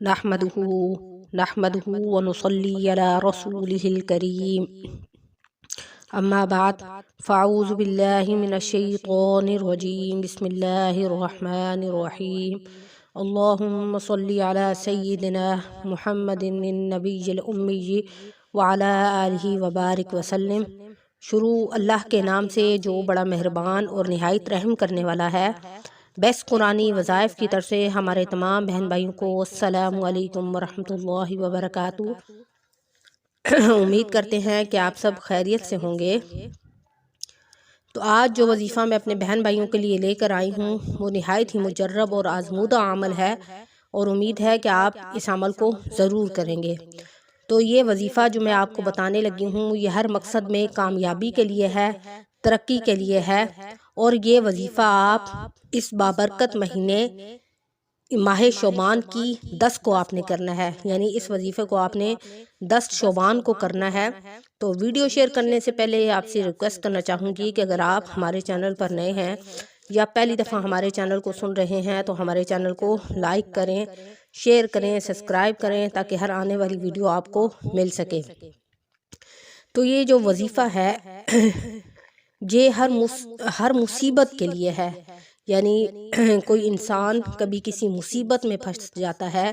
نحمده نحمده ونصلي على رسوله الكريم اما بعد فاعوذ بالله من الشیطان الرجیم بسم اللہ الرحمن الرحیم اللهم صل على سیدنا محمد النبی الأمی وعلى آلہ وبارک وسلم۔ شروع اللہ کے نام سے جو بڑا مہربان اور نہایت رحم کرنے والا ہے۔ بیس قرآنی وظائف کی طرف سے ہمارے تمام بہن بھائیوں کو السلام علیکم ورحمۃ اللہ وبرکاتہ۔ امید کرتے ہیں کہ آپ سب خیریت سے ہوں گے۔ تو آج جو وظیفہ میں اپنے بہن بھائیوں کے لیے لے کر آئی ہوں وہ نہایت ہی مجرب اور آزمودہ عمل ہے، اور امید ہے کہ آپ اس عمل کو ضرور کریں گے۔ تو یہ وظیفہ جو میں آپ کو بتانے لگی ہوں یہ ہر مقصد میں کامیابی کے لیے ہے، ترقی کے لیے ہے، اور یہ وظیفہ آپ اس بابرکت مہینے ماہ شعبان کی 10 کو آپ نے کرنا ہے، یعنی اس وظیفے کو آپ نے 10 شعبان کو کرنا ہے۔ تو ویڈیو شیئر کرنے سے پہلے آپ سے ریکویسٹ کرنا چاہوں گی کہ اگر آپ ہمارے چینل پر نئے ہیں یا پہلی دفعہ ہمارے چینل کو سن رہے ہیں تو ہمارے چینل کو لائک کریں، شیئر کریں، سبسکرائب کریں تاکہ ہر آنے والی ویڈیو آپ کو مل سکے۔ تو یہ جو وظیفہ ہے یہ ہر مصیبت کے لیے ہے، یعنی کوئی انسان کبھی کسی مصیبت میں پھنس جاتا ہے،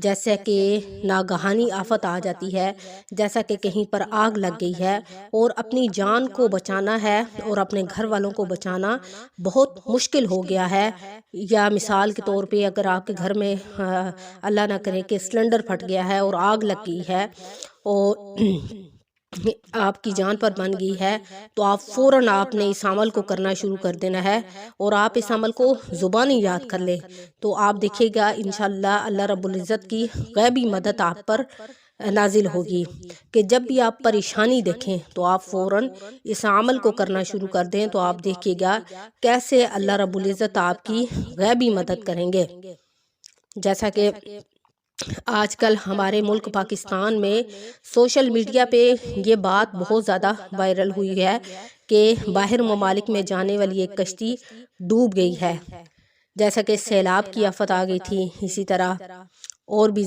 جیسا کہ ناگہانی آفت آ جاتی ہے، جیسا کہ کہیں پر آگ لگ گئی ہے اور اپنی جان کو بچانا ہے اور اپنے گھر والوں کو بچانا بہت مشکل ہو گیا ہے۔ یا مثال کے طور پہ اگر آپ کے گھر میں اللہ نہ کرے کہ سلنڈر پھٹ گیا ہے اور آگ لگ گئی ہے اور آپ کی جان پر بن گئی ہے، تو آپ فوراً آپ نے اس عمل کو کرنا شروع کر دینا ہے، اور آپ اس عمل کو زبانی یاد کر لیں تو آپ دیکھیے گا انشاءاللہ اللہ رب العزت کی غیبی مدد آپ پر نازل ہوگی، کہ جب بھی آپ پریشانی دیکھیں تو آپ فوراً اس عمل کو کرنا شروع کر دیں تو آپ دیکھیے گا کیسے اللہ رب العزت آپ کی غیبی مدد کریں گے۔ جیسا کہ آج کل ہمارے ملک پاکستان میں سوشل میڈیا پہ یہ بات بہت زیادہ وائرل ہوئی ہے کہ باہر ممالک میں جانے والی ایک کشتی ڈوب گئی ہے، جیسا کہ سیلاب کی آفت آ گئی تھی، اسی طرح اور بھی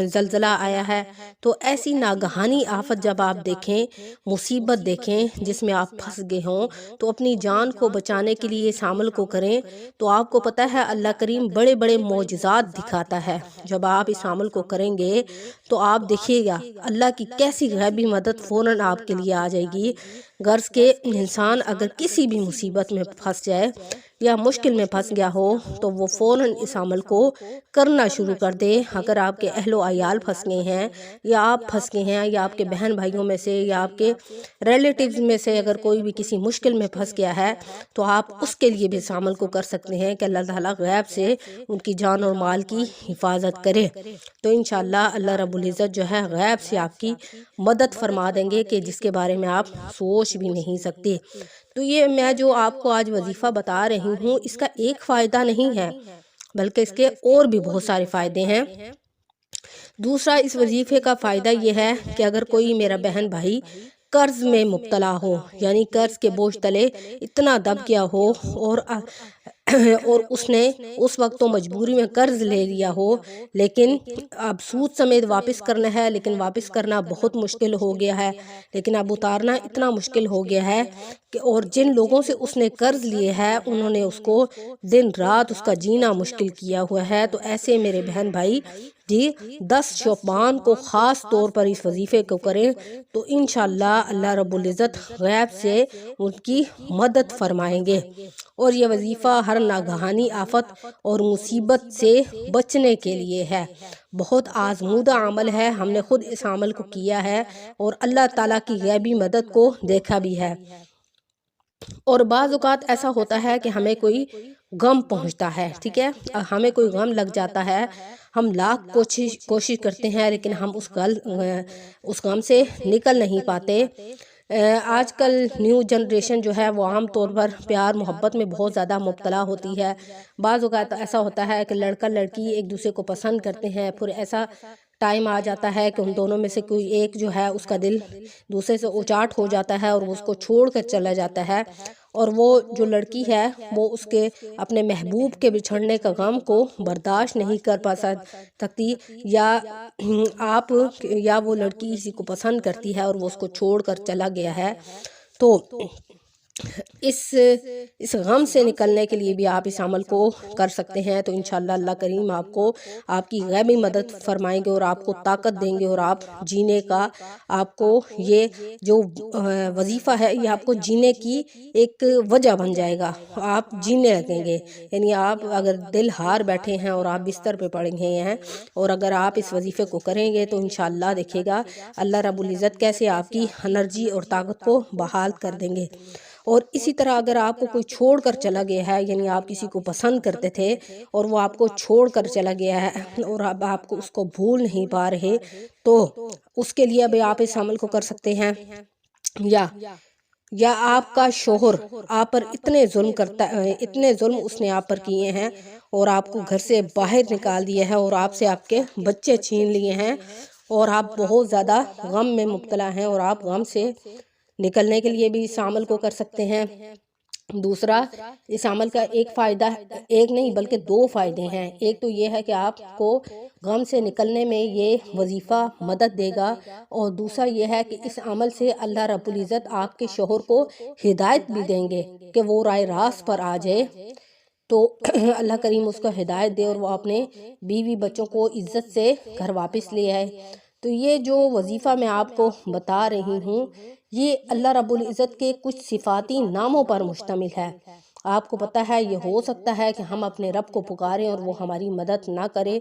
زلزلہ آیا ہے۔ تو ایسی ناگہانی آفت جب آپ دیکھیں، مصیبت دیکھیں جس میں آپ پھنس گئے ہوں، تو اپنی جان کو بچانے کے لیے اس عمل کو کریں تو آپ کو پتہ ہے اللہ کریم بڑے بڑے معجزات دکھاتا ہے۔ جب آپ اس عمل کو کریں گے تو آپ دیکھیے گا اللہ کی کیسی غیبی مدد فوراً آپ کے لیے آ جائے گی۔ غرض کہ انسان اگر کسی بھی مصیبت میں پھنس جائے یا مشکل میں پھنس گیا ہو تو وہ فوراً اس عمل کو کرنا شروع کر دے۔ اگر آپ کے اہل و عیال پھنس گئے ہیں یا آپ پھنس گئے ہیں یا آپ کے بہن بھائیوں میں سے یا آپ کے ریلیٹیوز میں سے اگر کوئی بھی کسی مشکل میں پھنس گیا ہے تو آپ اس کے لیے بھی اس عمل کو کر سکتے ہیں کہ اللہ تعالیٰ غیب سے ان کی جان اور مال کی حفاظت کرے۔ تو انشاءاللہ اللہ رب العزت جو ہے غیب سے آپ کی مدد فرما دیں گے کہ جس کے بارے میں آپ سوچ بھی نہیں سکتے۔ تو یہ میں جو آپ کو آج وظیفہ بتا رہی ہوں اس کا ایک فائدہ نہیں ہے بلکہ اس کے اور بھی بہت سارے فائدے ہیں۔ دوسرا اس وظیفے کا فائدہ یہ ہے کہ اگر کوئی میرا بہن بھائی قرض میں مبتلا ہو، یعنی قرض کے بوجھ تلے اتنا دب گیا ہو اور اس نے اس وقت تو مجبوری میں قرض لے لیا ہو، لیکن اب سود سمیت واپس کرنا ہے، لیکن واپس کرنا بہت مشکل ہو گیا ہے، لیکن اب اتارنا اتنا مشکل ہو گیا ہے کہ اور جن لوگوں سے اس نے قرض لیے ہے انہوں نے اس کو دن رات اس کا جینا مشکل کیا ہوا ہے۔ تو ایسے میرے بہن بھائی 10 شعبان کو خاص طور پر اس وظیفے کو کریں تو انشاءاللہ اللہ رب العزت غیب سے ان کی مدد فرمائیں گے۔ اور یہ وظیفہ ہر ناگہانی آفت اور مصیبت سے بچنے کے لیے ہے، بہت آزمودہ عمل ہے، ہم نے خود اس عمل کو کیا ہے اور اللہ تعالیٰ کی غیبی مدد کو دیکھا بھی ہے۔ اور بعض اوقات ایسا ہوتا ہے کہ ہمیں کوئی غم پہنچتا ہے، ٹھیک ہے، ہمیں کوئی غم لگ جاتا ہے، ہم لاکھ کوشش کرتے ہیں لیکن ہم اس غم سے نکل نہیں پاتے۔ آج کل نیو جنریشن جو ہے وہ عام طور پر پیار محبت میں بہت زیادہ مبتلا ہوتی ہے۔ بعض اوقات ایسا ہوتا ہے کہ لڑکا لڑکی ایک دوسرے کو پسند کرتے ہیں، پھر ایسا ٹائم آ جاتا ہے کہ ان دونوں میں سے کوئی ایک جو ہے اس کا دل دوسرے سے اچاٹ ہو جاتا ہے اور وہ اس کو چھوڑ کر چلا جاتا ہے، اور وہ جو لڑکی ہے وہ اس کے اپنے محبوب کے بچھڑنے کا غم کو برداشت نہیں کر پا سکتی، یا وہ لڑکی کسی کو پسند کرتی ہے اور وہ اس کو چھوڑ کر چلا گیا ہے، تو اس غم سے نکلنے کے لیے بھی آپ اس عمل کو کر سکتے ہیں۔ تو انشاءاللہ اللہ کریم آپ کو آپ کی غیبی مدد فرمائیں گے اور آپ کو طاقت دیں گے، اور آپ جینے کا، آپ کو یہ جو وظیفہ ہے یہ آپ کو جینے کی ایک وجہ بن جائے گا، آپ جینے لگیں گے۔ یعنی آپ اگر دل ہار بیٹھے ہیں اور آپ بستر پہ پڑے ہیں اور اگر آپ اس وظیفے کو کریں گے تو انشاءاللہ دیکھیے گا اللہ رب العزت کیسے آپ کی انرجی اور طاقت کو بحال کر دیں گے۔ اور اسی طرح اگر آپ کو کوئی چھوڑ کر چلا گیا ہے، یعنی آپ کسی کو پسند کرتے تھے اور وہ آپ کو چھوڑ کر چلا گیا ہے اور اب آپ کو اس کو بھول نہیں پا رہے، تو اس کے لیے ابھی آپ اس عمل کو کر سکتے ہیں۔ یا آپ کا شوہر آپ پر اتنے ظلم اس نے آپ پر کیے ہیں اور آپ کو گھر سے باہر نکال دیا ہے اور آپ سے آپ کے بچے چھین لیے ہیں اور آپ بہت زیادہ غم میں مبتلا ہیں، اور آپ غم سے نکلنے کے لیے بھی اس عمل کو کر سکتے ہیں۔ دوسرا، اس عمل کا ایک فائدہ، ایک نہیں بلکہ دو فائدے ہیں۔ ایک تو یہ ہے کہ آپ کو غم سے نکلنے میں یہ وظیفہ مدد دے گا، اور دوسرا یہ ہے کہ اس عمل سے اللہ رب العزت آپ کے شوہر کو ہدایت بھی دیں گے کہ وہ رائے راست پر آ جائے، تو اللہ کریم اس کو ہدایت دے اور وہ اپنے بیوی بچوں کو عزت سے گھر واپس لے آئے۔ تو یہ جو وظیفہ میں آپ کو بتا رہی ہوں یہ اللہ رب العزت کے کچھ صفاتی ناموں پر مشتمل ہے۔ آپ کو پتہ ہے یہ ہو سکتا ہے کہ ہم اپنے رب کو پکاریں اور وہ ہماری مدد نہ کرے،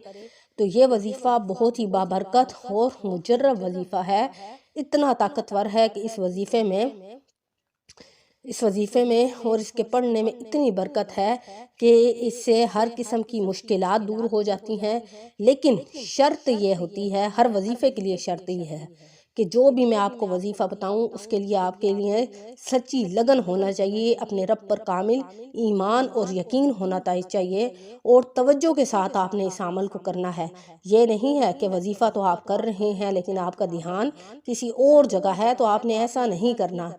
تو یہ وظیفہ بہت ہی بابرکت اور مجرب وظیفہ ہے، اتنا طاقتور ہے کہ اس وظیفے میں اور اس کے پڑھنے میں اتنی برکت ہے کہ اس سے ہر قسم کی مشکلات دور ہو جاتی ہیں۔ لیکن شرط یہ ہوتی ہے، ہر وظیفے کے لیے شرط یہ ہے کہ جو بھی میں آپ کو وظیفہ بتاؤں اس کے لیے آپ کے لیے سچی لگن ہونا چاہیے، اپنے رب پر کامل ایمان اور یقین ہونا چاہیے، اور توجہ کے ساتھ آپ نے اس عمل کو کرنا ہے۔ یہ نہیں ہے کہ وظیفہ تو آپ کر رہے ہیں لیکن آپ کا دھیان کسی اور جگہ ہے، تو آپ نے ایسا نہیں کرنا۔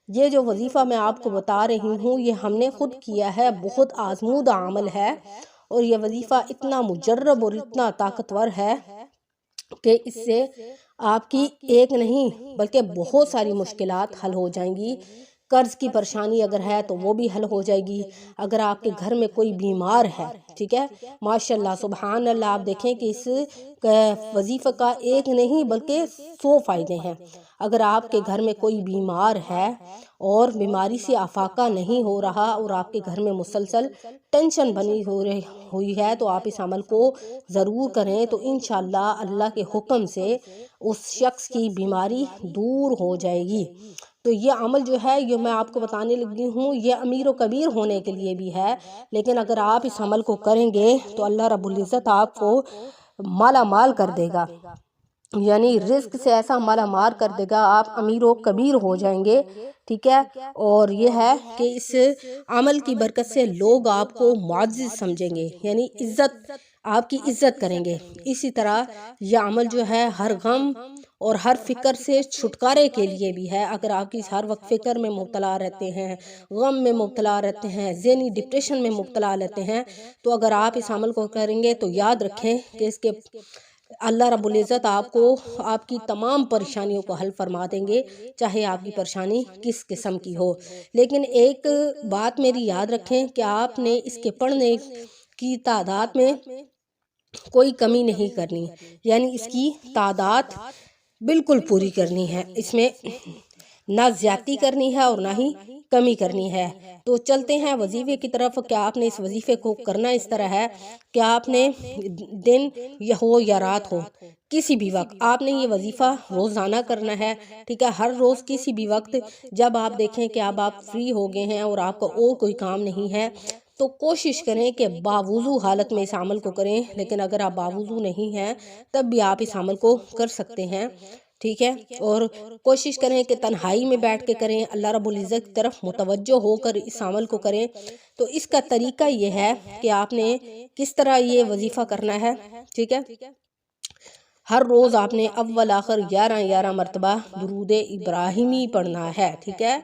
یہ جو وظیفہ میں آپ کو بتا رہی ہوں یہ ہم نے خود کیا ہے، بہت آزمودہ عمل ہے، اور یہ وظیفہ اتنا مجرب اور اتنا طاقتور ہے کہ اس سے آپ کی ایک نہیں بلکہ بہت ساری مشکلات حل ہو جائیں گی۔ قرض کی پریشانی اگر ہے تو وہ بھی حل ہو جائے گی۔ اگر آپ کے گھر میں کوئی بیمار ہے، ٹھیک ہے، ماشاءاللہ سبحان اللہ، آپ دیکھیں کہ اس وظیفہ کا ایک نہیں بلکہ 100 فائدے ہیں۔ اگر آپ کے گھر میں کوئی بیمار ہے اور بیماری سے افاقہ نہیں ہو رہا اور آپ کے گھر میں مسلسل ٹینشن بنی ہوئی ہے، تو آپ اس عمل کو ضرور کریں، تو انشاءاللہ اللہ کے حکم سے اس شخص کی بیماری دور ہو جائے گی۔ تو یہ عمل جو ہے یہ میں آپ کو بتانے لگی ہوں، یہ امیر و کبیر ہونے کے لیے بھی ہے، لیکن اگر آپ اس عمل کو کریں گے تو اللہ رب العزت آپ کو مالا مال کر دے گا، یعنی رزق سے ایسا مالا مال کر دے گا، آپ امیر و کبیر ہو جائیں گے، ٹھیک ہے۔ اور یہ ہے کہ اس عمل کی برکت سے لوگ آپ کو معزز سمجھیں گے، یعنی آپ کی عزت کریں گے۔ اسی طرح یہ عمل جو ہے ہر غم اور ہر فکر سے چھٹکارے کے لیے بھی ہے۔ اگر آپ کی ہر وقت فکر میں مبتلا رہتے ہیں، غم میں مبتلا رہتے ہیں، ذہنی ڈپریشن میں مبتلا رہتے ہیں، تو اگر آپ اس عمل کو کریں گے تو یاد رکھیں کہ اس کے اللہ رب العزت آپ کو آپ کی تمام پریشانیوں کو حل فرما دیں گے، چاہے آپ کی پریشانی کس قسم کی ہو۔ لیکن ایک بات میری یاد رکھیں کہ آپ نے اس کے پڑھنے کی تعداد میں کوئی کمی نہیں کرنی، یعنی اس کی تعداد بالکل پوری کرنی ہے، اس میں نہ زیادتی کرنی ہے اور نہ ہی کمی کرنی ہے۔ تو چلتے ہیں وظیفے کی طرف۔ کیا آپ نے اس وظیفے کو کرنا اس طرح ہے کہ آپ نے دن ہو یا رات ہو، کسی بھی وقت آپ نے یہ وظیفہ روزانہ کرنا ہے، ٹھیک ہے۔ ہر روز کسی بھی وقت جب آپ دیکھیں کہ اب آپ فری ہو گئے ہیں اور آپ کا اور کوئی کام نہیں ہے، تو کوشش کریں کہ باوضو حالت میں اس عمل کو کریں، لیکن اگر آپ باوضو نہیں ہیں تب بھی آپ اس عمل کو کر سکتے ہیں، ٹھیک ہے۔ اور کوشش کریں کہ تنہائی میں بیٹھ کے کریں، اللہ رب العزت کی طرف متوجہ ہو کر اس عمل کو کریں۔ تو اس کا طریقہ یہ ہے کہ آپ نے کس طرح یہ وظیفہ کرنا ہے، ٹھیک ہے۔ ہر روز آپ نے اول آخر 11 مرتبہ درود ابراہیمی پڑھنا ہے، ٹھیک ہے،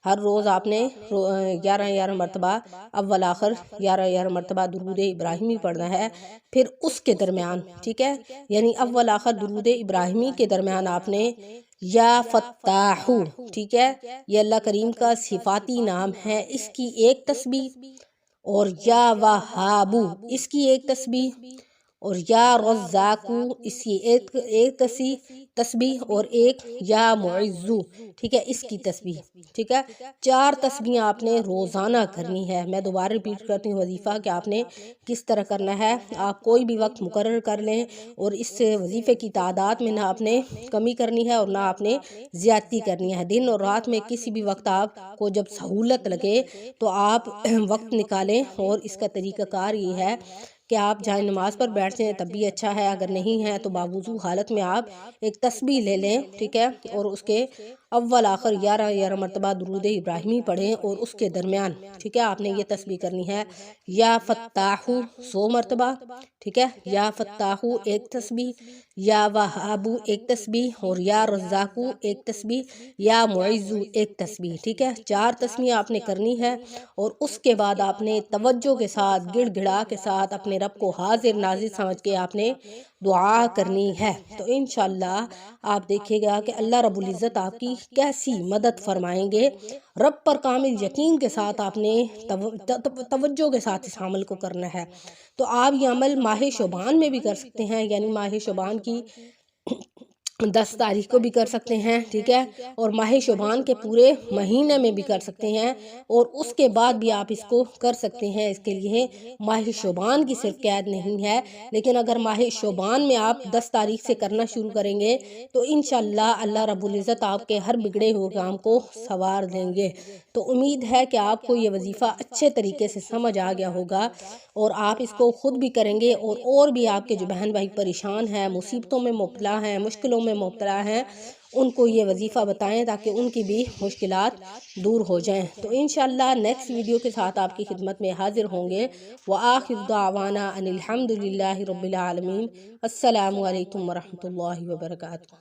ہر روز آپ نے 11 مرتبہ اول آخر 11 مرتبہ درود ابراہیمی پڑھنا ہے۔ پھر اس کے درمیان، ٹھیک ہے، یعنی اول آخر درود ابراہیمی کے درمیان آپ نے یا فتاحو، ٹھیک ہے، یہ اللہ کریم کا صفاتی نام ہے، اس کی ایک تسبیح، اور یا وہابو اس کی ایک تسبیح، اور یا رزاقو اس کی ایک تسبیح، اور ایک یا معزو، ٹھیک ہے، اس کی تسبیح، ٹھیک ہے، 4 تسبیح آپ نے روزانہ کرنی ہے۔ میں دوبارہ ریپیٹ کرتی ہوں وظیفہ کہ آپ نے کس طرح کرنا ہے۔ آپ کوئی بھی وقت مقرر کر لیں، اور اس سے وظیفے کی تعداد میں نہ آپ نے کمی کرنی ہے اور نہ آپ نے زیادتی کرنی ہے۔ دن اور رات میں کسی بھی وقت آپ کو جب سہولت لگے تو آپ وقت نکالیں، اور اس کا طریقہ کار یہ ہے کہ آپ جائیں نماز پر بیٹھ جائیں تب بھی اچھا ہے، اگر نہیں ہے تو باوضو حالت میں آپ ایک تسبیح لے لیں، ٹھیک ہے، اور اس کے اول آخر 11 مرتبہ درود ابراہیمی پڑھیں، اور اس کے درمیان، ٹھیک ہے، آپ نے یہ تسبیح کرنی ہے یا فتاحو 100 مرتبہ، ٹھیک ہے، یا فتاحو ایک تسبیح، یا وہابو ایک تسبیح، اور یا رزاقو ایک تسبیح، یا معزو ایک تسبیح، ٹھیک ہے، 4 تسبیح آپ نے کرنی ہے۔ اور اس کے بعد آپ نے توجہ کے ساتھ، گڑ گڑا کے ساتھ اپنے رب کو حاضر ناظر سمجھ کے آپ نے دعا کرنی ہے۔ تو انشاءاللہ آپ دیکھیے گا کہ اللہ رب العزت آپ کی کیسی مدد فرمائیں گے۔ رب پر کامل یقین کے ساتھ آپ نے توجہ کے ساتھ اس عمل کو کرنا ہے۔ تو آپ یہ عمل ماہ شعبان میں بھی کر سکتے ہیں، یعنی ماہ شعبان کی 10 تاریخ کو بھی کر سکتے ہیں، ٹھیک ہے، اور ماہ شعبان کے پورے مہینے میں بھی کر سکتے ہیں، اور اس کے بعد بھی آپ اس کو کر سکتے ہیں۔ اس کے لیے ماہ شعبان کی صرف قید نہیں ہے، لیکن اگر ماہ شعبان میں آپ 10 تاریخ سے کرنا شروع کریں گے تو انشاءاللہ اللہ رب العزت آپ کے ہر بگڑے ہوئے کام کو سنوار دیں گے۔ تو امید ہے کہ آپ کو یہ وظیفہ اچھے طریقے سے سمجھ آ گیا ہوگا، اور آپ اس کو خود بھی کریں گے، اور بھی آپ کے جو بہن بھائی پریشان ہیں، مصیبتوں میں مبتلا ہیں، مشکلوں میں مبتلا ہیں، ان کو یہ وظیفہ بتائیں تاکہ ان کی بھی مشکلات دور ہو جائیں۔ تو انشاءاللہ نیکسٹ ویڈیو کے ساتھ آپ کی خدمت میں حاضر ہوں گے۔ وآخر دعوانا ان الحمدللہ رب العالمین۔ السلام علیکم ورحمۃ اللہ وبرکاتہ۔